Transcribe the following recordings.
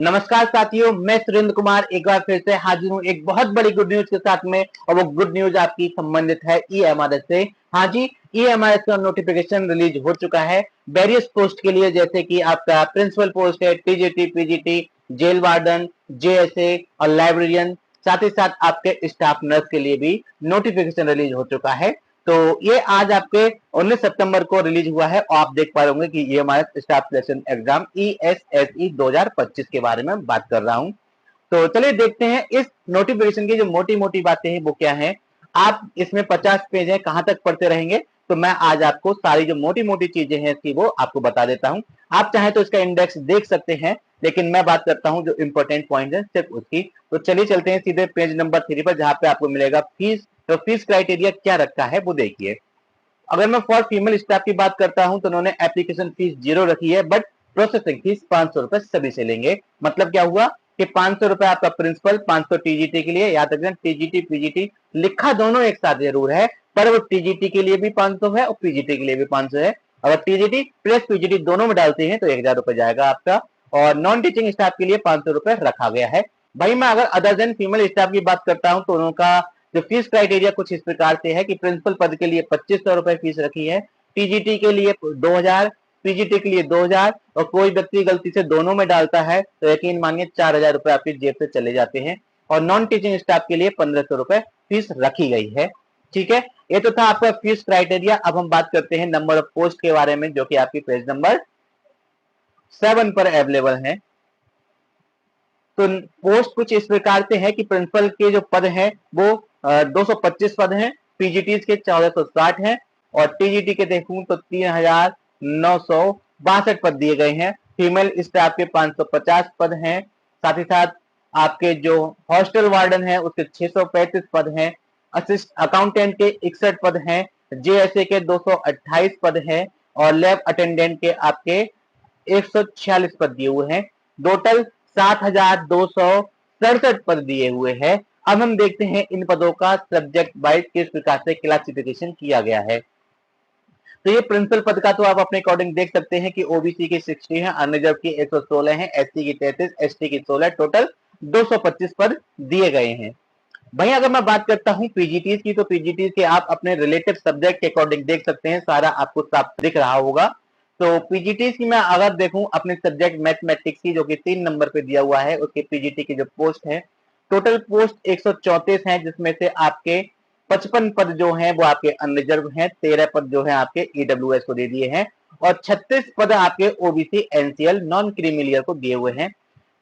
नमस्कार साथियों, मैं सुरेंद्र कुमार एक बार फिर से हाजिर हूँ एक बहुत बड़ी गुड न्यूज के साथ में। और वो गुड न्यूज आपकी संबंधित है ईएमआरएस से। हाँ जी, ईएमआरएस का नोटिफिकेशन रिलीज हो चुका है वेरियस पोस्ट के लिए, जैसे कि आपका प्रिंसिपल पोस्ट है, TGT, PGT, jail warden, JSA और लाइब्रेरियन। साथ ही साथ आपके स्टाफ नर्स के लिए भी नोटिफिकेशन रिलीज हो चुका है। तो ये आज आपके 19 सितंबर को रिलीज हुआ है और आप देख पा रहे होंगे कि ये हमारा स्टाफ सिलेक्शन एग्जाम ईएसएसई 2025 के बारे में बात कर रहा हूं। तो चलिए देखते हैं इस नोटिफिकेशन की जो मोटी मोटी बातें हैं वो क्या है। आप इसमें 50 पेज है, कहां तक पढ़ते रहेंगे, तो मैं आज आपको सारी जो मोटी मोटी चीजें हैं इसकी वो आपको बता देता हूं। आप चाहे तो इसका इंडेक्स देख सकते हैं, लेकिन मैं बात करता हूं जो इंपॉर्टेंट पॉइंट है सिर्फ उसकी। तो चलिए चलते हैं सीधे पेज नंबर 3 पर, जहां पे आपको मिलेगा फीस। तो फीस क्राइटेरिया क्या रखा है वो देखिए। अगर मैं फॉर फीमेल स्टाफ की बात करता हूं तो उन्होंने एप्लीकेशन फीस 0 रखी है, बट प्रोसेसिंग फीस 500 रुपए सभी से लेंगे। मतलब क्या हुआ कि 500 रुपए आपका प्रिंसिपल, 500 टीजीटी के लिए। याद रखना, टीजीटी पीजीटी लिखा दोनों एक साथ जरूर है, पर वो टीजीटी के लिए भी 500 है और पीजीटी के लिए भी 500 है। अगर टीजीटी प्लस पीजीटी दोनों में डालते हैं तो 1000 रुपए जाएगा आपका। और नॉन टीचिंग स्टाफ के लिए 500 रुपए रखा गया है। भाई मैं अगर अदर देन फीमेल स्टाफ की बात करता हूं तो उनका जो फीस क्राइटेरिया कुछ इस प्रकार से है कि प्रिंसिपल पद के लिए 2500 रुपए फीस रखी है, टीजीटी के लिए 2000, पीजीटी के लिए 2000, और कोई व्यक्ति गलती से दोनों में डालता है तो यकीन मानिए 4000 रुपए आपकी जेब से चले जाते हैं। और नॉन टीचिंग स्टाफ के लिए 1500 रुपए फीस रखी गई है। ठीक है, ये तो था आपका फीस क्राइटेरिया। अब हम बात करते हैं नंबर ऑफ पोस्ट के बारे में, जो कि आपकी पेज नंबर 7 पर अवेलेबल है। तो पोस्ट कुछ इस प्रकार से है कि प्रिंसिपल के जो पद हैं वो 225 पद हैं, पीजीटी के 1460 हैं, और टीजीटी के देखूं तो 3962 पद दिए गए हैं। फीमेल स्टाफ के 550 पद हैं। साथ ही साथ आपके जो हॉस्टल वार्डन है उसके 635 पद हैं। असिस्ट अकाउंटेंट के 61 पद हैं। जेएसए के 228 पद हैं। और लैब अटेंडेंट के आपके 146 पद दिए हुए हैं। टोटल 7267 पद दिए हुए हैं। अब हम देखते हैं इन पदों का सब्जेक्ट वाइज किस प्रकार से क्लासिफिकेशन किया गया है। तो ये प्रिंसिपल पद का तो आप अपने अकॉर्डिंग देख सकते हैं कि ओबीसी की 60 है, अनरिजर्व की 116 है, एससी की 33, एसटी की 16, टोटल 225 पद दिए गए हैं। भाई अगर मैं बात करता हूं पीजीटी की, तो पीजीटी के आप अपने रिलेटिव सब्जेक्ट के अकॉर्डिंग देख सकते हैं, सारा आपको साफ दिख रहा होगा। तो पीजीटी की मैं अगर देखूं अपने सब्जेक्ट मैथमेटिक्स की, जो कि 3 नंबर पे दिया हुआ है, उसके पीजीटी की जो पोस्ट है, टोटल पोस्ट 134 है, जिसमें से आपके 55 पद जो हैं वो आपके अनरिजर्व हैं, 13 पद जो है आपके ईडब्ल्यूएस को दे दिए हैं, और 36 पद आपके ओबीसी एनसीएल नॉन क्रीमिलियर को दिए हुए हैं।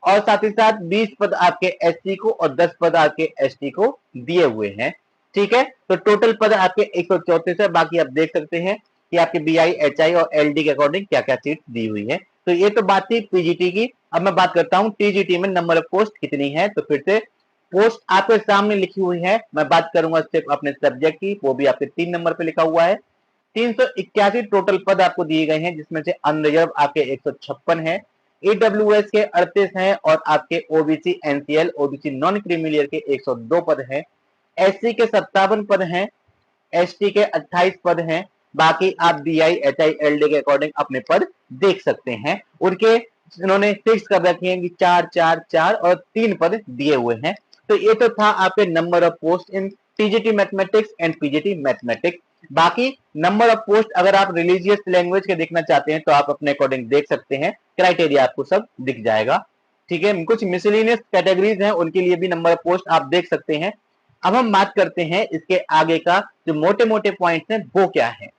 और साथ ही साथ 20 पद आपके एससी को और 10 पद आपके एसटी को दिए हुए हैं। ठीक है, तो टोटल पद आपके 134 है। बाकी आप देख सकते हैं कि आपके बीआई, एचआई और एलडी के अकॉर्डिंग क्या क्या सीट दी हुई है। तो ये तो बात थी पीजीटी की। अब मैं बात करता हूं टीजीटी में नंबर ऑफ पोस्ट कितनी है। तो फिर से पोस्ट आपके सामने लिखी हुई है। मैं बात करूंगा सिर्फ अपने सब्जेक्ट की, वो भी आपके 3 नंबर पे लिखा हुआ है। 381 टोटल पद आपको दिए गए हैं, जिसमें से अनरिजर्व आपके 156 है, ईडब्ल्यूएस के 38 हैं, और आपके OBC NCL OBC non creamy layer के 102 पद हैं, एससी के 57 पद हैं, एसटी के 28 पद हैं। बाकी आप बीआई, एचआई, एलडी के अकॉर्डिंग अपने पद देख सकते हैं। उनके इन्होंने फिक्स कर रखे हैं कि 4 4 4 और 3 पद दिए हुए हैं। तो ये तो था आपके number of post in TGT mathematics and PGT mathematics. बाकी नंबर ऑफ पोस्ट अगर आप रिलीजियस लैंग्वेज के देखना चाहते हैं तो आप अपने अकॉर्डिंग देख सकते हैं, क्राइटेरिया आपको सब दिख जाएगा। ठीक है, कुछ मिसलिनियस कैटेगरीज हैं उनके लिए भी नंबर ऑफ पोस्ट आप देख सकते हैं। अब हम बात करते हैं इसके आगे का जो मोटे मोटे पॉइंट्स हैं वो क्या है।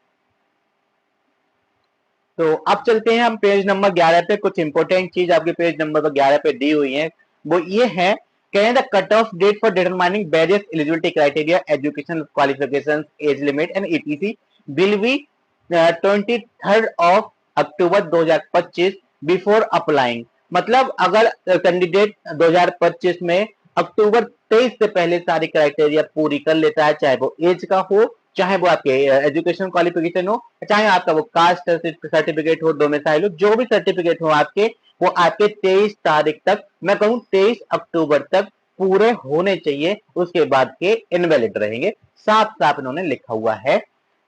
तो अब चलते हैं हम पेज नंबर 11 पे। कुछ इंपॉर्टेंट चीज आपके पेज नंबर 11 पे दी हुई है, वो ये है कहें the cut off date for determining various eligibility criteria, education qualifications, age limit and etc will be 23 October 2025 before applying. मतलब अगर कैंडिडेट 2025 में अक्टूबर 23 से पहले सारी क्राइटेरिया पूरी कर लेता है, चाहे वो एज का हो, चाहे वो आपके एजुकेशन क्वालिफिकेशन हो, चाहे आपका वो कास्ट सर्टिफिकेट हो, डोमिसाइल हो, जो भी सर्टिफिकेट हो आपके, वो आपके 23 तारीख तक, मैं कहूं 23 अक्टूबर तक पूरे होने चाहिए। उसके बाद के इनवैलिड रहेंगे। साफ साफ इन्होंने लिखा हुआ है।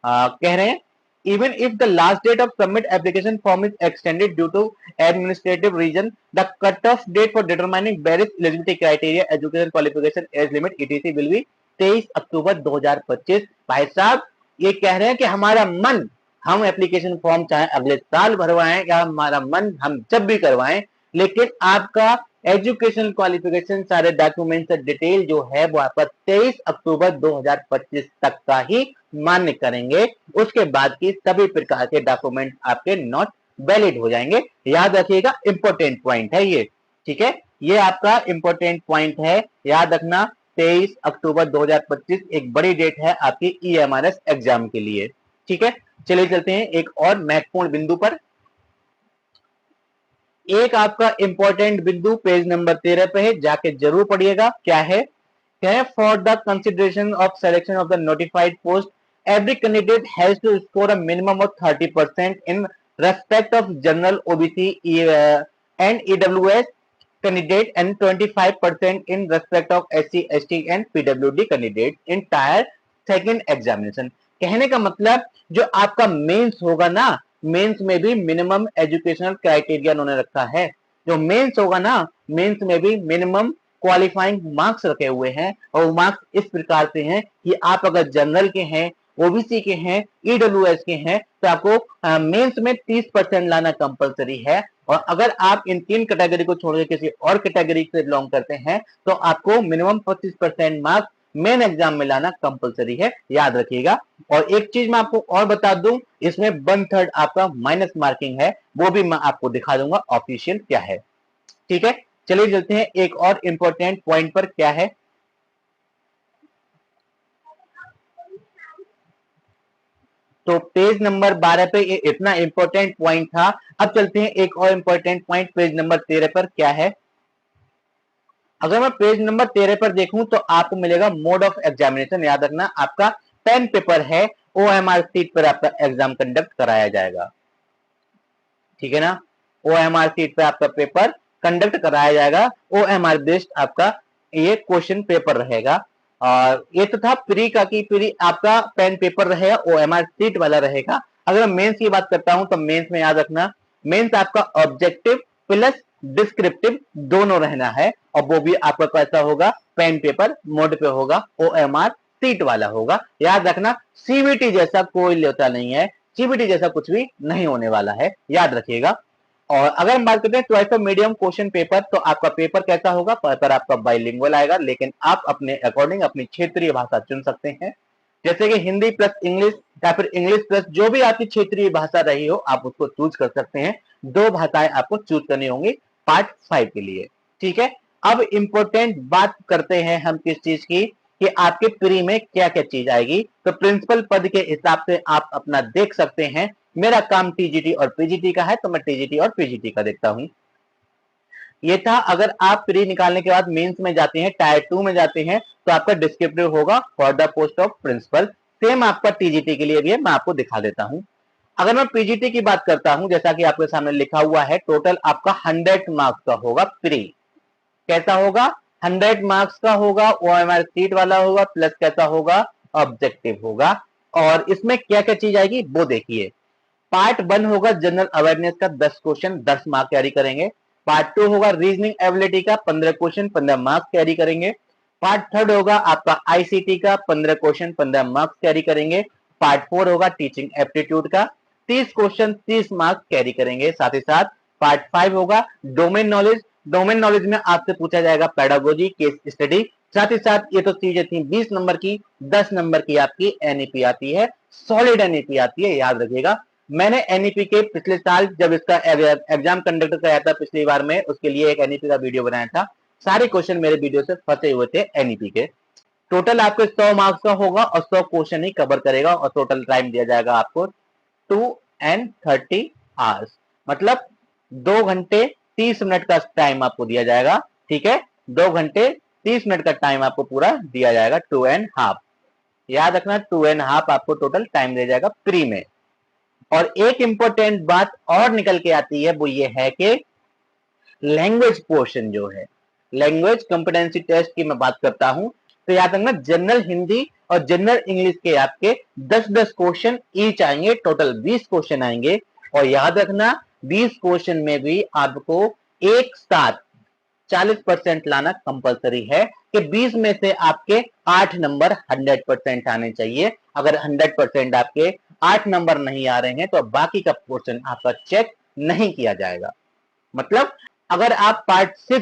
कह रहे हैं Even if the last date of submit application form is extended due to administrative reason, the cutoff date for determining various eligibility criteria, education qualification, age limit etc will be 23 October 2025। भाई साहब ये कह रहे हैं कि हमारा मन, हम एप्लीकेशन फॉर्म चाहे अगले साल भरवाएं या हमारा मन हम जब भी करवाएं, लेकिन आपका एजुकेशन क्वालिफिकेशन सारे डॉक्यूमेंट डिटेल जो है वो आपका 23 अक्टूबर 2025 तक का ही मान्य करेंगे। उसके बाद की सभी प्रकार के डॉक्यूमेंट आपके नॉट वैलिड हो जाएंगे। याद रखिएगा, इंपॉर्टेंट पॉइंट है ये, ठीक है, ये आपका इंपॉर्टेंट पॉइंट है, याद रखना। 23 अक्टूबर 2025 एक बड़ी डेट है आपकी EMRS एग्जाम के लिए, ठीक है। चलिए चलते हैं एक और महत्वपूर्ण बिंदु पर। एक आपका इंपॉर्टेंट बिंदु पेज नंबर 13 पे है, जाके जरूर पढ़िएगा। क्या है? For the consideration of selection of the notified post every candidate has to score a minimum of 30% in respect of general OBC and EWS candidate and 25% in respect of SC ST and PWD candidate in tier second examination। कहने का मतलब जो आपका mains होगा ना, mains में भी minimum educational criteria उन्होंने रखा है। जो मेंस होगा ना, मेंस में भी मिनिमम क्वालिफाइंग मार्क्स रखे हुए हैं, और वो मार्क्स इस प्रकार से हैं कि आप अगर जनरल के हैं, ओबीसी के हैं, ईडब्ल्यूएस के हैं, तो आपको मेंस में 30% लाना कंपलसरी है। और अगर आप इन तीन कैटेगरी को छोड़कर किसी और कैटेगरी से बिलोंग करते हैं तो आपको मिनिमम 25% मार्क्स मेन एग्जाम में लाना कंपलसरी है, याद रखिएगा। और एक चीज मैं आपको और बता दूं, इसमें 1/3 आपका माइनस मार्किंग है, वो भी मैं आपको दिखा दूंगा ऑफिशियल क्या है, ठीक है। चलिए चलते हैं एक और इंपॉर्टेंट पॉइंट पर। क्या है? तो पेज नंबर 12 पे ये इतना इंपॉर्टेंट पॉइंट था। अब चलते हैं एक और इंपॉर्टेंट पॉइंट पेज नंबर 13 पर। क्या है? अगर मैं पेज नंबर 13 पर देखूं तो आपको मिलेगा मोड ऑफ एग्जामिनेशन। याद रखना, आपका पेन पेपर है, OMR सीट पर आपका एग्जाम कंडक्ट कराया जाएगा, ठीक है ना। OMR सीट पर आपका पेपर कंडक्ट कराया जाएगा। OMR बेस्ड आपका ये क्वेश्चन पेपर रहेगा। और ये तो था प्री का, कि प्री आपका पेन पेपर रहेगा, OMR सीट वाला रहेगा। अगर मैं मेंस की बात करता हूं तो मेंस में याद रखना, मेंस आपका ऑब्जेक्टिव प्लस डिस्क्रिप्टिव दोनों रहना है, और वो भी आपका कैसा होगा? पेन पेपर मोड पे होगा, OMR सीट वाला होगा। याद रखना, CBT जैसा कोई लेता नहीं है, CBT जैसा कुछ भी नहीं होने वाला है, याद रखिएगा। और अगर हम बात करते हैं choice of medium question paper, तो आपका पेपर कैसा होगा? पेपर आपका बाइलिंगुअल आएगा, लेकिन आप अपने अकॉर्डिंग अपनी क्षेत्रीय भाषा चुन सकते हैं, जैसे कि हिंदी प्लस इंग्लिश या फिर इंग्लिश प्लस जो भी आपकी क्षेत्रीय भाषा रही हो, आप उसको चूज कर सकते हैं। 2 भाषाएं आपको चूज करनी होंगी पार्ट 5 के लिए, ठीक है। अब इंपॉर्टेंट बात करते हैं हम किस चीज की, कि आपके प्री में क्या क्या चीज आएगी। तो प्रिंसिपल पद के हिसाब से आप अपना देख सकते हैं। मेरा काम टीजीटी और पीजीटी का है, तो मैं टीजीटी और पीजीटी का देखता हूं। ये था, अगर आप प्री निकालने के बाद मेंस में जाते हैं, टायर 2 में जाते हैं, तो आपका डिस्क्रिप्टिव होगा for the post of principal. Same आपका टीजीटी के लिए भी है, मैं आपको दिखा देता हूं। अगर मैं पीजीटी की बात करता हूं, जैसा कि आपके सामने लिखा हुआ है, टोटल आपका 100 मार्क्स का होगा प्री। कैसा होगा? 100 मार्क्स का होगा, OMR सीट वाला होगा, प्लस कैसा होगा? ऑब्जेक्टिव होगा। और इसमें क्या क्या चीज आएगी वो देखिए। पार्ट 1 होगा जनरल अवेयरनेस का 10 क्वेश्चन, 10 मार्क कैरी करेंगे। पार्ट 2 होगा रीजनिंग एबिलिटी का 15 क्वेश्चन, 15 मार्क्स कैरी करेंगे। पार्ट 3 होगा आपका आईसीटी का 15 क्वेश्चन, 15 मार्क्स कैरी करेंगे। पार्ट 4 होगा टीचिंग एप्टीट्यूड का 30 क्वेश्चन, 30 मार्क्स कैरी करेंगे। साथ ही साथ पार्ट 5 होगा डोमेन नॉलेज। डोमेन नॉलेज में आपसे पूछा जाएगा पेडागोजी, केस स्टडी। साथ ही साथ ये तो चीजें थी 20 नंबर की, 10 नंबर की आपकी एनईपी आती है, सॉलिड एनईपी आती है, याद रखिएगा। मैंने एनईपी के पिछले साल जब इसका एग्जाम कंडक्ट कराया था पिछली बार में, उसके लिए एक एनईपी का वीडियो बनाया था। सारे क्वेश्चन मेरे वीडियो से फंसे हुए थे एनईपी के। टोटल आपके 100 मार्क्स का होगा और 100 क्वेश्चन ही कवर करेगा, और टोटल टाइम दिया जाएगा आपको 2:30 आवर्स, मतलब 2 घंटे 30 मिनट का टाइम आपको दिया जाएगा, ठीक है। 2 घंटे 30 मिनट का टाइम आपको पूरा दिया जाएगा, 2.5। याद रखना, 2.5 आपको टोटल टाइम दिया जाएगा प्री में। और एक इंपॉर्टेंट बात और निकल के आती है, वो ये है कि लैंग्वेज पोर्शन जो है, लैंग्वेज कॉम्पिटेंसी टेस्ट की मैं बात करता हूं, तो याद रखना जनरल हिंदी और जनरल इंग्लिश के आपके 10-10 क्वेश्चन ईच आएंगे, टोटल 20 क्वेश्चन आएंगे। और याद रखना 20 क्वेश्चन में भी आपको एक साथ 40% लाना कंपलसरी है कि 20 में से आपके 8 नंबर 100% आने चाहिए। अगर 100% आपके 8 नंबर नहीं आ रहे हैं तो बाकी का क्वेश्चन आपका चेक नहीं किया जाएगा। मतलब अगर आप पार्ट 6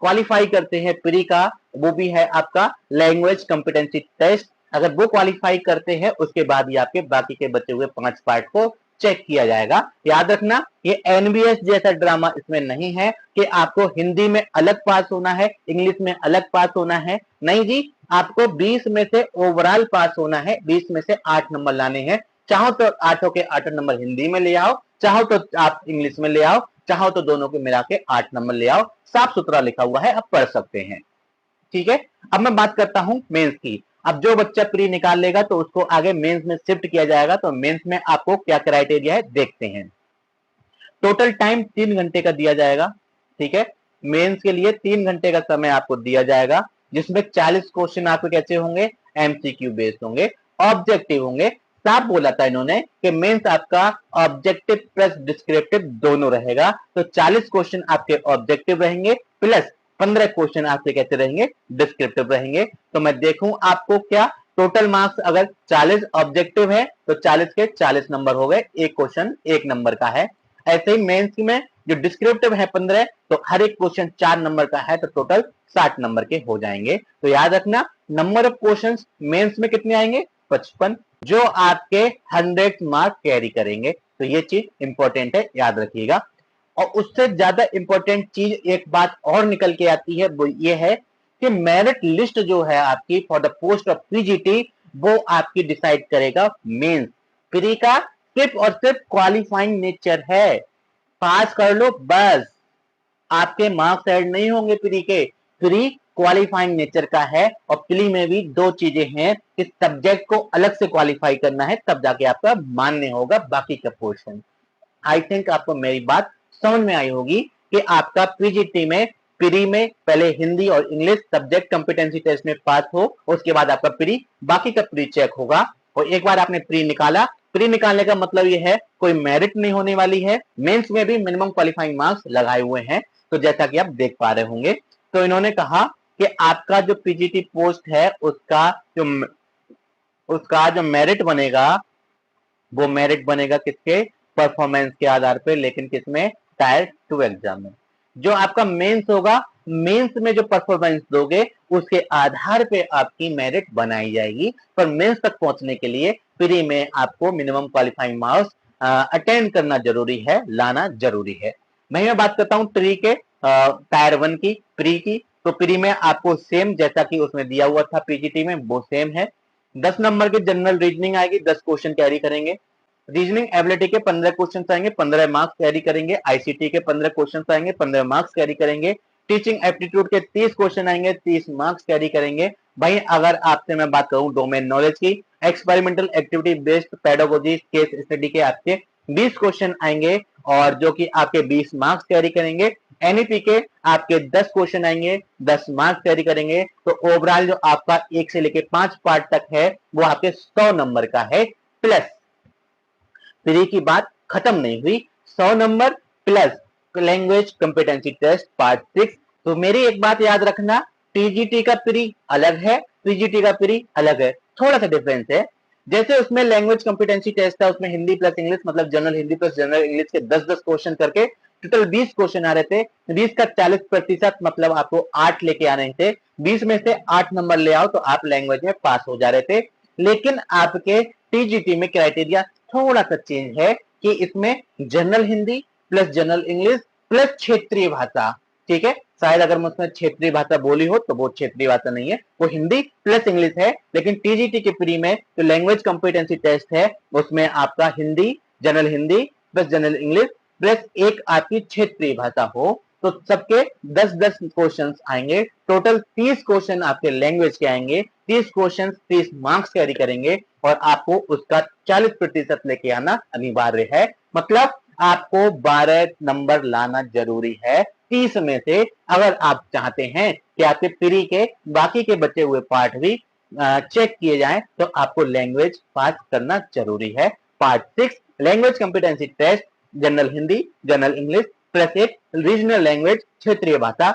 क्वालिफाई करते हैं प्री का, वो भी है आपका लैंग्वेज कॉम्पिटेंसी टेस्ट, अगर वो क्वालिफाई करते हैं उसके बाद ही आपके बाकी के बचे हुए 5 पार्ट को चेक किया जाएगा। याद रखना ये एनबीएस जैसा ड्रामा इसमें नहीं है कि आपको हिंदी में अलग पास होना है, इंग्लिश में अलग पास होना है। नहीं जी, आपको 20 में से ओवरऑल पास होना है, 20 में से 8 नंबर लाने हैं। चाहो तो 8 के 8 नंबर हिंदी में ले आओ, चाहो तो आप इंग्लिश में ले आओ, चाहो तो दोनों को मिला के 8 नंबर ले आओ। साफ सुथरा लिखा हुआ है, आप पढ़ सकते हैं। ठीक है, अब मैं बात करता हूं मेंस की। अब जो बच्चा प्री निकाल लेगा तो उसको आगे मेंस में शिफ्ट किया जाएगा। तो मेंस में आपको क्या क्राइटेरिया है देखते हैं। टोटल टाइम 3 घंटे का दिया जाएगा। ठीक है, मेंस के लिए 3 घंटे का समय आपको दिया जाएगा, जिसमें 40 क्वेश्चन आपके कैसे होंगे, एमसीक्यू बेस्ड होंगे, ऑब्जेक्टिव होंगे। साफ बोला था इन्होंने कि मेंस आपका ऑब्जेक्टिव प्लस डिस्क्रिप्टिव दोनों रहेगा। तो 40 क्वेश्चन आपके ऑब्जेक्टिव रहेंगे प्लस 15 क्वेश्चन आपके कैसे रहेंगे, डिस्क्रिप्टिव रहेंगे। तो मैं देखूं आपको क्या टोटल मार्क्स, अगर 40 ऑब्जेक्टिव है तो 40 के 40 नंबर हो गए, एक क्वेश्चन 1 नंबर का है। ऐसे ही मेंस में जो डिस्क्रिप्टिव है 15, तो हर एक क्वेश्चन 4 नंबर का है, तो टोटल 60 नंबर के हो जाएंगे। तो याद रखना नंबर ऑफ क्वेश्चंस मेंस में कितने आएंगे, 55, जो आपके 100 मार्क कैरी करेंगे। तो ये चीज इंपॉर्टेंट है, याद रखिएगा। और उससे ज्यादा इंपॉर्टेंट चीज एक बात और निकल के आती है, वो ये है कि मेरिट लिस्ट जो है आपकी for the post of PGT, वो आपकी डिसाइड करेगा मेंस। प्री का सिर्फ और सिर्फ क्वालिफाइंग नेचर है, पास कर लो बस, आपके मार्क्स ऐड नहीं होंगे प्री के। प्री क्वालिफाइंग नेचर का है। और प्री में भी दो चीजें हैं कि सब्जेक्ट को अलग से क्वालिफाई करना है, तब जाके आपका मान्य होगा बाकी का पोर्शन। आई थिंक आपको मेरी बात समझ में आई होगी कि आपका पीजीटी में प्री में पहले हिंदी और इंग्लिश सब्जेक्ट कॉम्पिटेंसी टेस्ट में पास हो, उसके बाद आपका प्री, बाकी का प्री चेक होगा। और एक बार आपने प्री निकाला, प्री निकालने का मतलब ये है कोई मेरिट नहीं होने वाली है। मेंस में भी मिनिमम क्वालिफाइंग मार्क्स लगाए हुए हैं, तो जैसा कि आप देख पा रहे होंगे। तो इन्होंने कहा कि आपका जो पीजीटी पोस्ट है उसका जो मेरिट बनेगा, वो मेरिट बनेगा किसके, परफॉर्मेंस के आधार पे, लेकिन किसमें, टायर 2 एग्जाम में। जो आपका मेंस होगा, मेंस में जो परफॉर्मेंस दोगे उसके आधार पे आपकी मेरिट बनाई जाएगी। पर मेंस तक पहुंचने के लिए प्री में आपको मिनिमम क्वालिफाइंग मार्क्स अटेंड करना जरूरी है, लाना जरूरी है। मैं बात करता हूं ट्री के टायर 1 की, प्री की। तो प्री में आपको सेम जैसा कि उसमें दिया हुआ था पीजीटी में, वो सेम है। 10 नंबर की जनरल रीजनिंग आएगी, 10 क्वेश्चन कैरी करेंगे। रीजनिंग एबिलिटी के 15 क्वेश्चन आएंगे, 15 मार्क्स कैरी करेंगे। आईसीटी के 15 क्वेश्चन आएंगे, 15 मार्क्स कैरी करेंगे। टीचिंग एप्टीट्यूड के 30 क्वेश्चन आएंगे, 30 मार्क्स कैरी करेंगे। भाई अगर आपसे मैं बात करूं डोमेन नॉलेज की, experimental activity based pedagogy case study के आपके 20 क्वेश्चन आएंगे, और जो कि आपके 20 मार्क्स कैरी करेंगे। एनईपी के आपके 10 क्वेश्चन आएंगे, 10 मार्क्स कैरी करेंगे। तो ओवरऑल जो आपका 1 से लेके 5 पार्ट तक है वो आपके 100 नंबर का है। प्लस प्री की बात खत्म नहीं हुई, 100 number plus language competency test part 6। तो मेरी एक बात याद रखना, टीजीटी का प्री अलग है, पीजीटी का प्री अलग है, थोड़ा सा डिफरेंस है। जैसे उसमें लैंग्वेज कॉम्पिटेंसी टेस्ट था, उसमें हिंदी प्लस इंग्लिश, मतलब general Hindi plus general English के 10-10 क्वेश्चन करके टोटल 20 क्वेश्चन आ रहे थे। 20 का 40%, मतलब आपको 8 लेके आ रहे थे। 20 में से 8 नंबर ले आओ तो आप लैंग्वेज में पास हो जा रहे थे। लेकिन आपके टीजीटी में क्राइटेरिया थोड़ा सा चेंज है कि इसमें general Hindi plus general English plus क्षेत्रीय भाषा। ठीक है, शायद अगर मैं उसमें क्षेत्रीय भाषा बोली हो तो वो क्षेत्रीय भाषा नहीं है, वो हिंदी प्लस इंग्लिश है। लेकिन टीजीटी के प्री में जो लैंग्वेज कॉम्पिटेंसी टेस्ट है उसमें आपका Hindi, general Hindi plus general English plus एक आपकी क्षेत्रीय भाषा हो। तो सबके 10-10 क्वेश्चन आएंगे, टोटल 30 क्वेश्चन आपके लैंग्वेज के आएंगे। 30 क्वेश्चन 30 मार्क्स कैरी करेंगे, और आपको उसका 40% लेके आना अनिवार्य है। मतलब आपको 12 नंबर लाना जरूरी है 30 में से, अगर आप चाहते हैं कि आपके प्री के बाकी के बचे हुए पार्ट भी चेक किए जाएं, तो आपको लैंग्वेज पास करना जरूरी है। Part 6 language competency test, general Hindi, general English plus एक रीजनल लैंग्वेज क्षेत्रीय भाषा,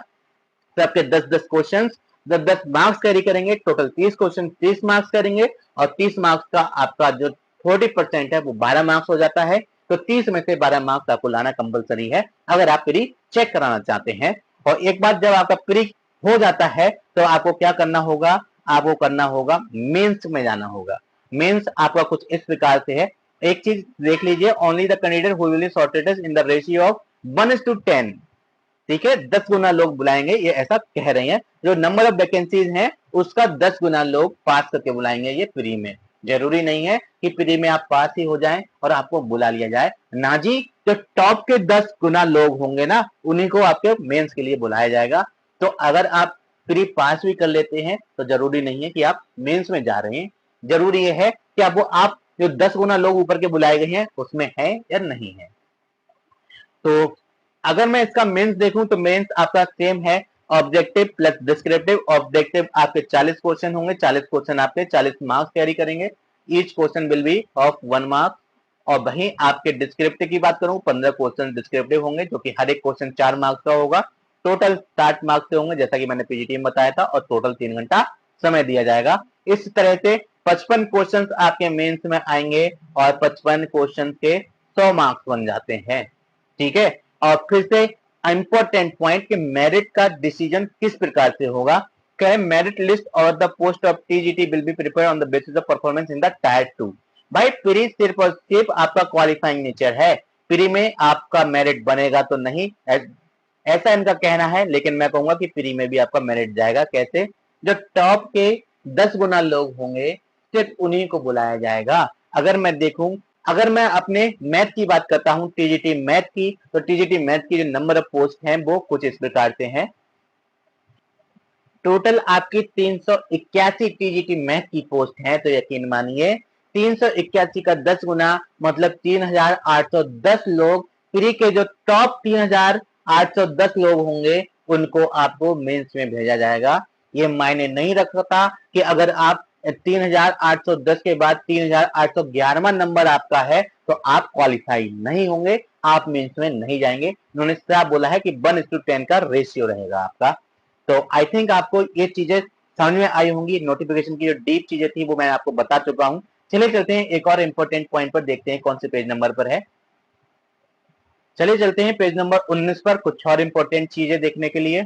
सबके 10-10 क्वेश्चन 10-10 मार्क्स कैरी करेंगे। टोटल 30 क्वेश्चन 30 मार्क्स करेंगे और 30 मार्क्स का आपका जो 40% है वो 12 मार्क्स हो जाता है। तो 30 में से 12 मार्क्स आपको लाना कंपलसरी है अगर आप प्री चेक कराना चाहते हैं। और एक बार जब आपका प्री हो जाता है तो आपको क्या करना होगा, आपको करना होगा मेंस में जाना होगा। मेंस आपका कुछ इस प्रकार से है, एक चीज देख लीजिए, only the candidate who will be sorted in the ratio of 1:10, ठीक है, 10 गुना लोग बुलाएंगे, ये ऐसा कह रहे हैं। जो नंबर ऑफ वैकेंसीज हैं उसका 10 गुना लोग पास करके बुलाएंगे ये प्री में। जरूरी नहीं है कि प्री में आप पास ही हो जाएं और आपको बुला लिया जाए ना जी, जो टॉप के 10 गुना लोग होंगे ना उन्हीं को आपके मेंस के लिए बुलाया जाएगा। तो अगर आप प्री पास भी कर लेते हैं तो जरूरी नहीं है कि आप मेंस में जा रहे हैं, जरूरी यह है कि आप जो 10 गुना लोग ऊपर के बुलाए गए हैं उसमें है या नहीं है। तो अगर मैं इसका मेंस देखूं तो मेंस आपका सेम है, ऑब्जेक्टिव प्लस डिस्क्रिप्टिव। ऑब्जेक्टिव आपके 40 क्वेश्चन होंगे, 40 क्वेश्चन आपके 40 मार्क्स कैरी करेंगे, each question will be of 1 marks. और वहीं आपके डिस्क्रिप्टिव की बात करूं 15 क्वेश्चन डिस्क्रिप्टिव होंगे जो कि हर एक क्वेश्चन 4 मार्क्स का होगा। टोटल 60 मार्क्स से होंगे जैसा कि मैंने पीजीटी में बताया था, और टोटल 3 घंटा समय दिया जाएगा। इस तरह से 55 क्वेश्चन आपके मेंस में आएंगे और 55 क्वेश्चन के 100 मार्क्स बन जाते हैं, ठीक है। और फिर से इंपॉर्टेंट पॉइंट कि मेरिट का डिसीजन किस प्रकार से होगा, क्या मेरिट लिस्ट और the post of TGT will be prepared on the basis of performance in the tyre 2। भाई प्री सिर्फ और सिर्फ आपका क्वालिफाइंग नेचर है, प्री में आपका मेरिट बनेगा तो नहीं, ऐसा इनका कहना है, लेकिन मैं कहूंगा कि प्री में भी आपका मेरिट जाएगा। कैसे, जो टॉप के 10 गुना लोग होंगे सिर्फ उन्हीं को बुलाया जाएगा। अगर मैं देखूं, अगर मैं अपने मैथ की बात करता हूं टीजीटी मैथ की, तो टीजीटी मैथ की जो नंबर ऑफ पोस्ट हैं वो कुछ इस प्रकार से हैं। टोटल आपकी 381 टीजीटी मैथ की पोस्ट है, तो यकीन मानिए 381 का 10 गुना मतलब 3810 लोग, प्री के जो टॉप 3810 लोग होंगे उनको आपको मेंस में भेजा जाएगा। ये मायने नहीं रखता कि अगर आप 3810 के बाद 3811वां नंबर आपका है तो आप क्वालिफाई नहीं होंगे, आप मेंस में नहीं जाएंगे। उन्होंने साफ बोला है कि 1:10 का रेशियो रहेगा आपका। तो आई थिंक आपको ये चीजें समझ में आई होंगी। नोटिफिकेशन की जो डीप चीजें थी वो मैं आपको बता चुका हूं। चलिए चलते हैं एक और इंपॉर्टेंट पॉइंट पर, देखते हैं कौन से पेज नंबर पर है। चलिए चलते हैं पेज नंबर 19 पर कुछ और इंपॉर्टेंट चीजें देखने के लिए।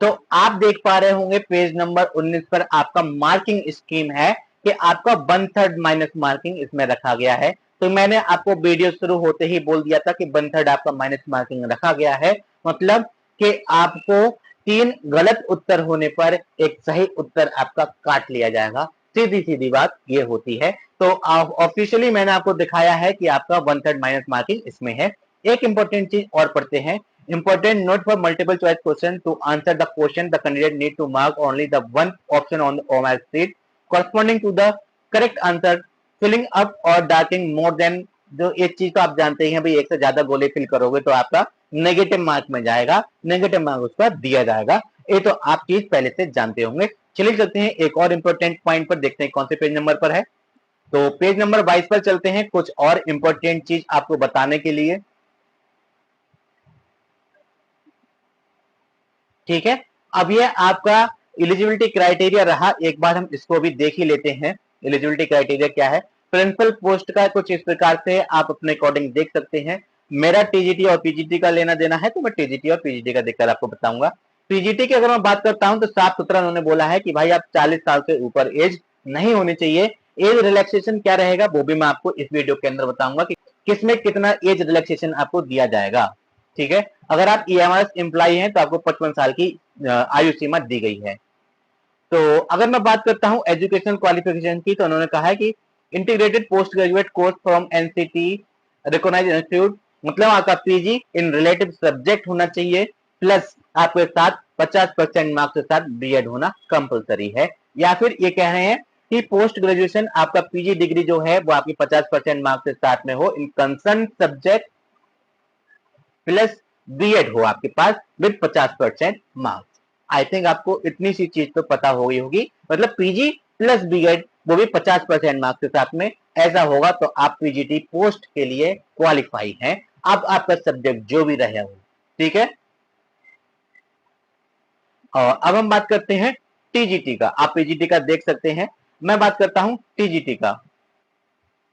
तो आप देख पा रहे होंगे पेज नंबर 19 पर आपका मार्किंग स्कीम है कि आपका 1/3 माइनस मार्किंग इसमें रखा गया है। तो मैंने आपको वीडियो शुरू होते ही बोल दिया था कि 1/3 आपका माइनस मार्किंग रखा गया है, मतलब कि आपको 3 गलत उत्तर होने पर एक सही उत्तर आपका काट लिया जाएगा। सीधी सीधी बात ये होती है। तो ऑफिशियली मैंने आपको दिखाया है कि आपका 1/3 माइनस मार्किंग इसमें है। एक इंपॉर्टेंट चीज और पढ़ते हैं, important note for multiple choice question: to answer the question the candidate need to mark only the one option on the OMR sheet corresponding to the correct answer, filling up or darkening more than, जो एक चीज तो आप जानते ही हैं भाई, एक से ज्यादा गोले फिल करोगे तो आपका नेगेटिव मार्क में जाएगा, नेगेटिव मार्क उस पर दिया जाएगा। ये तो आप चीज पहले से जानते होंगे। चलिए चलते हैं एक और इंपॉर्टेंट पॉइंट पर, देखते हैं कौन से पेज नंबर पर है। तो पेज नंबर 22 पर चलते हैं कुछ और इंपॉर्टेंट चीज आपको बताने के लिए, ठीक है। अब ये आपका एलिजिबिलिटी क्राइटेरिया रहा, एक बार हम इसको भी देख ही लेते हैं। एलिजिबिलिटी क्राइटेरिया क्या है, प्रिंसिपल पोस्ट का कुछ इस प्रकार से आप अपने अकॉर्डिंग देख सकते हैं। मेरा टीजीटी और पीजीटी का लेना देना है तो मैं टीजीटी और पीजीटी का देखकर आपको बताऊंगा। पीजीटी की अगर मैं बात करता हूं तो साफ सुथरा उन्होंने बोला है कि भाई आप 40 साल से ऊपर एज नहीं होनी चाहिए। एज रिलैक्सेशन क्या रहेगा वो भी मैं आपको इस वीडियो के अंदर बताऊंगा कि किसमें कितना एज रिलैक्सेशन आपको दिया जाएगा, ठीक है। अगर आप ईएमआईएस एम्प्लॉय हैं तो आपको 55 साल की आयु सीमा दी गई है। तो अगर मैं बात करता हूं एजुकेशन क्वालिफिकेशन की, तो उन्होंने कहा है कि integrated post graduate course from NCT recognised institute, मतलब आपका पीजी इन रिलेटिव सब्जेक्ट होना चाहिए, प्लस आपके साथ 50% मार्क्स के साथ बीएड होना कंपलसरी है। या फिर ये कह रहे हैं कि पोस्ट ग्रेजुएशन आपका पीजी डिग्री जो है वो आपकी 50% मार्क्स के साथ में हो in concern subject plus BEd हो आपके पास विद 50% मार्क्स। आई थिंक आपको इतनी सी चीज तो पता हो गई होगी, मतलब पीजी प्लस बीएड वो भी 50% मार्क्स के साथ में ऐसा होगा तो आप पीजीटी पोस्ट के लिए क्वालिफाई हैं, अब आपका सब्जेक्ट जो भी रहे हो। ठीक है, और अब हम बात करते हैं टीजीटी का। आप पीजीटी का देख सकते हैं, मैं बात करता हूं टीजीटी का।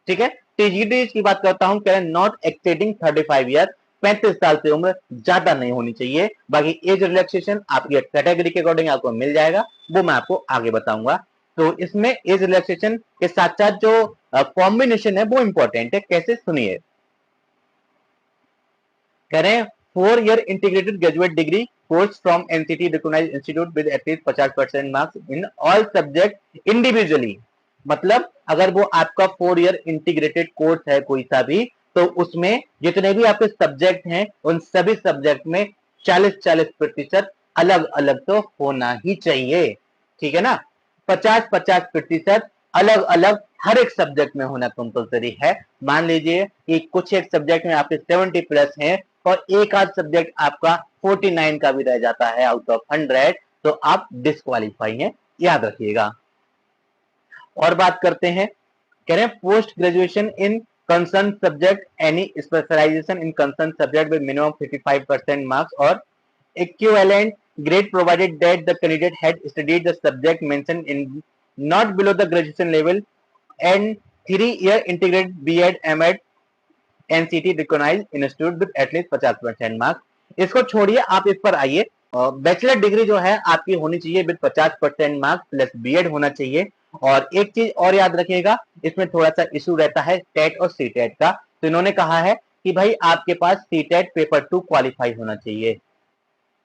ठीक है, टीजीटी की बात करता हूं, कह रहे हैं नॉट एक्सेडिंग 35 ईयर, 35 साल से उम्र ज्यादा नहीं होनी चाहिए। बाकी एज रिलैक्सेशन आपकी कैटेगरी के अकॉर्डिंग आपको मिल जाएगा, वो मैं आपको आगे बताऊंगा। तो इसमें एज रिलैक्सेशन के साथ साथ जो कॉम्बिनेशन है वो इंपॉर्टेंट है, कैसे सुनिए। कह रहे हैं 4 year integrated graduate degree course from NCT recognised institute with at least 50% marks in all subject individually. मतलब अगर वो आपका 4 ईयर इंटीग्रेटेड कोर्स है कोई सा भी, तो उसमें जितने भी आपके सब्जेक्ट हैं उन सभी सब्जेक्ट में 40-40% अलग अलग तो होना ही चाहिए। ठीक है ना, 50-50% अलग अलग हर एक सब्जेक्ट में होना कंपलसरी है। मान लीजिए कि कुछ एक सब्जेक्ट में आपके 70 प्लस हैं और एक आध सब्जेक्ट आपका 49 का भी रह जाता है आउट ऑफ 100, तो आप डिस्क्वालीफाई हैं, याद रखिएगा। और बात करते हैं, कह रहे हैं post graduation in concern subject any specialisation in concern subject with minimum 55% marks और equivalent grade provided that the candidate had studied the subject mentioned in not below the graduation level and 3-year integrated B.Ed M.Ed NCT recognized institute with at least 50% marks. इसको छोड़िए, आप इस पर आइए। Bachelor degree जो है आपकी होनी चाहिए विद 50% मार्क्स प्लस बीएड होना चाहिए। और एक चीज और याद रखिएगा, इसमें थोड़ा सा इशू रहता है टेट और सीटेट का। तो इन्होंने कहा है कि भाई आपके पास सीटेट पेपर 2 क्वालिफाई होना चाहिए।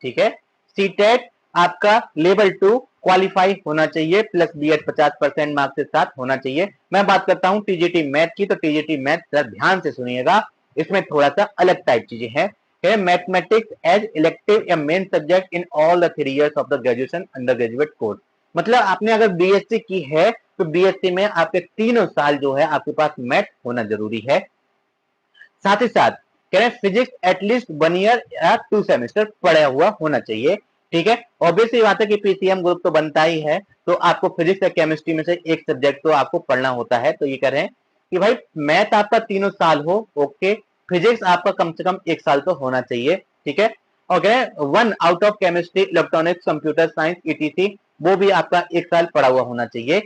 ठीक है, सीटेट आपका लेवल 2 क्वालिफाई होना चाहिए प्लस बीएड 50% मार्क्स के साथ होना चाहिए। मैं बात करता हूं टीजीटी मैथ की, तो टीजीटी मैथ जरा ध्यान से सुनिएगा, इसमें थोड़ा सा अलग टाइप चीजें हैं। मैथमेटिक्स एज इलेक्टिव या main subject in all the 3 years of the graduation under graduate course. मतलब आपने अगर बीएससी की है तो बीएससी में आपके तीनों साल जो है आपके पास मैथ होना जरूरी है। साथ ही साथ कह रहे हैं फिजिक्स एटलीस्ट 1 ईयर या 2 सेमेस्टर पढ़ा हुआ होना चाहिए। ठीक है, ऑब्वियसली बात है कि पीसीएम ग्रुप तो बनता ही है, तो आपको फिजिक्स या केमिस्ट्री में से एक सब्जेक्ट तो आपको पढ़ना होता है। तो ये कह रहे हैं कि भाई मैथ आपका 3 साल हो, ओके, फिजिक्स आपका कम से कम 1 साल तो होना चाहिए। ठीक है, और कह रहे हैं 1 out of chemistry electronics computer science etc वो भी आपका 1 साल पढ़ा हुआ होना चाहिए।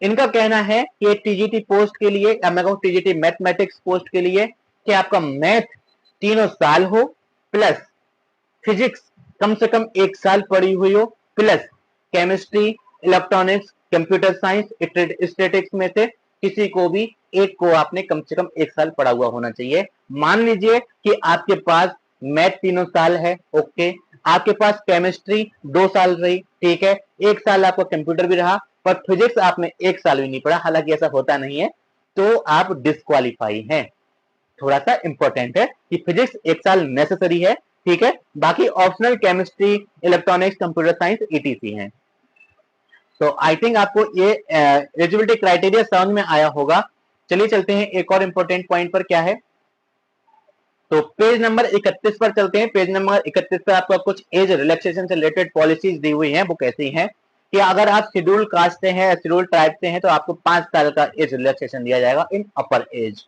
इनका कहना है कि टीजीटी पोस्ट के लिए या मैं कहूं टीजीटी मैथमेटिक्स पोस्ट के लिए कि आपका मैथ 3 साल हो प्लस फिजिक्स कम से कम 1 साल पढ़ी हुई हो plus chemistry electronics computer science statistics में से किसी को भी एक को आपने कम से कम 1 साल पढ़ा हुआ होना चाहिए। मान लीजिए कि आपके पास मैथ 3 साल है, ओके, आपके पास केमिस्ट्री 2 साल रही, ठीक है, 1 साल आपका कंप्यूटर भी रहा, पर फिजिक्स आपने 1 साल भी नहीं पढ़ा, हालांकि ऐसा होता नहीं है, तो आप डिस्क्वालीफाई हैं। थोड़ा सा इंपॉर्टेंट है कि फिजिक्स 1 साल नेसेसरी है। ठीक है, बाकी optional chemistry electronics computer science etc हैं। तो आई थिंक आपको ये एलिजिबिलिटी क्राइटेरिया समझ में आया होगा। चलिए चलते हैं एक और इंपॉर्टेंट पॉइंट पर, क्या है, तो पेज नंबर 31 पर चलते हैं। पेज नंबर 31 पर आपको कुछ एज रिलैक्सेशन से रिलेटेड पॉलिसीज दी हुई हैं। वो कैसी हैं कि अगर आप शेड्यूल कास्ट से हैं, शेड्यूल ट्राइब से हैं, तो आपको 5 साल का एज रिलैक्सेशन दिया जाएगा इन अपर एज।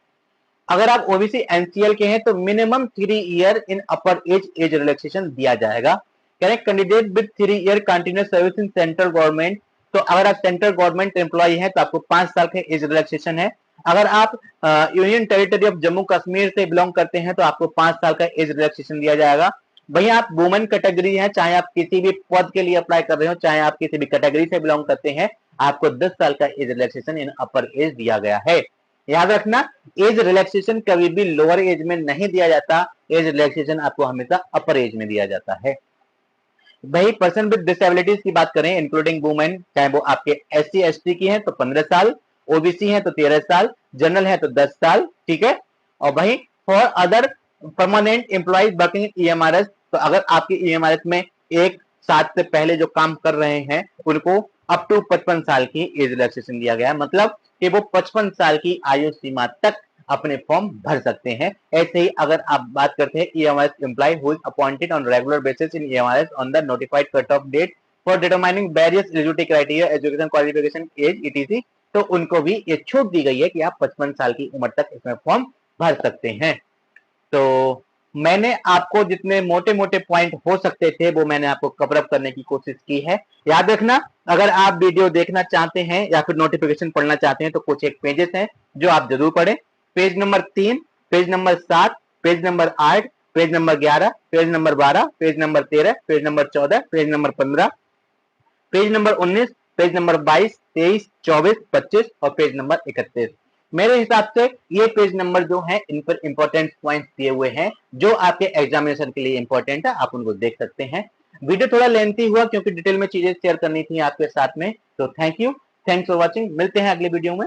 अगर आप ओबीसी एनसीएल के हैं तो minimum 3 year in upper age relaxation दिया जाएगा। Correct, candidate with 3 year continuous service in central government, तो अगर आप सेंट्रल गवर्नमेंट एम्प्लॉय हैं तो आपको 5 साल का एज रिलैक्सेशन है। अगर आप union territory of Jammu Kashmir से बिलोंग करते हैं तो आपको 5 साल का एज रिलैक्सेशन दिया जाएगा। वहीं आप वुमेन कैटेगरी हैं, चाहे आप किसी भी पद के लिए अप्लाई कर रहे हो, चाहे आप किसी भी कैटेगरी से बिलोंग करते हैं, आपको 10 साल का एज रिलैक्सेशन इन अपर एज दिया गया है। याद रखना, एज रिलैक्सेशन कभी भी लोअर एज में नहीं दिया जाता, एज रिलैक्सेशन आपको हमेशा अपर एज में दिया जाता है। वही पर्सन विद डिसेबिलिटीज की बात करें, इंक्लूडिंग वुमेन, चाहे वो आपके एससी एसटी की हैं तो 15 साल, ओबीसी हैं तो 13 साल, जनरल है तो 10 साल। ठीक है, और वही for other permanent employees working EMRS तो अगर आपकी ईएमआरएस में एक साथ से पहले जो काम कर रहे हैं उनको अप टू 55 साल की एज रिलैक्सेशन दिया गया है, मतलब कि वो 55 साल की आयु सीमा तक अपने फॉर्म भर सकते हैं। ऐसे ही अगर आप बात करते हैं EMRS employ who is appointed on regular basis in EMRS on the notified cut off date for determining various eligibility criteria education qualification age etc, तो उनको भी ये छूट दी गई है कि आप 55 साल की उम्र तक इसमें फॉर्म भर सकते हैं। तो मैंने आपको जितने मोटे मोटे पॉइंट हो सकते थे वो मैंने आपको कवर अप करने की कोशिश की है। याद रखना, अगर आप वीडियो देखना चाहते हैं या फिर नोटिफिकेशन पढ़ना चाहते हैं तो कुछ एक पेजेस हैं जो आप जरूर पढ़ें। Page number 3, page number 7, page number 8, page number 11, page number 12, page number 13, page number 14, page number 15, page number 19, page number 22, 23, 24, 25 और पेज नंबर 31। मेरे हिसाब से ये पेज नंबर जो है इन पर इंपॉर्टेंट पॉइंट्स दिए हुए हैं जो आपके एग्जामिनेशन के लिए इंपॉर्टेंट है, आप उनको देख सकते हैं। वीडियो थोड़ा लेंथी हुआ क्योंकि डिटेल में चीजें शेयर करनी थी आपके साथ में। तो thank you, thanks for watching, मिलते हैं अगले वीडियो में।